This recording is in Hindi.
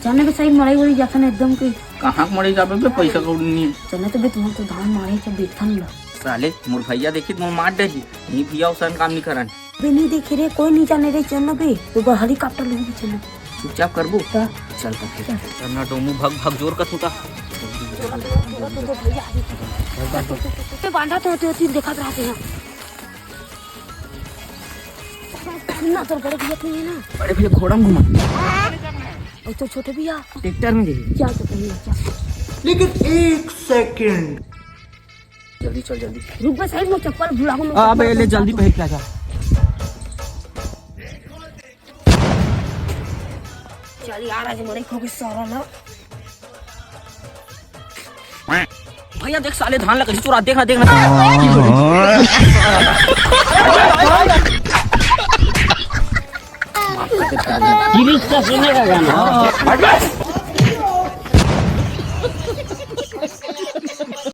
चलने के सही मड़ाई वड़ी जाता ना एकदम के कहाँ मरे जाबे बे पैसा कौड़ी नहीं चलने तो बे तुम तो धान मारे के बेथा नहीं ला साले मोर भैया देखी तो मार दे नहीं भैया उसन काम नहीं करन बे नहीं देखे रे कोई नहीं जाने रे चलना बे तो हेलीकॉप्टर लेके चलना चुपचाप करबू चल तो फिर चलना डोमू भग भग जोर का तूता बांधा तो तीन देखा रहते हैं ना तो बड़े भैया थे ना बड़े भैया घोड़ा घुमा और तो छोटे भैया ट्रैक्टर में गई क्या तो कहिए क्या लेकिन 1 सेकंड जल्दी चल जल्दी रुक बे साइड में चप्पल भुला को अबे ले जल्दी पहन के आजा चल यार आज मरे को के सारा ना भैया देख साले धान लगा चुरा देखना देखना का सुनेगा गाना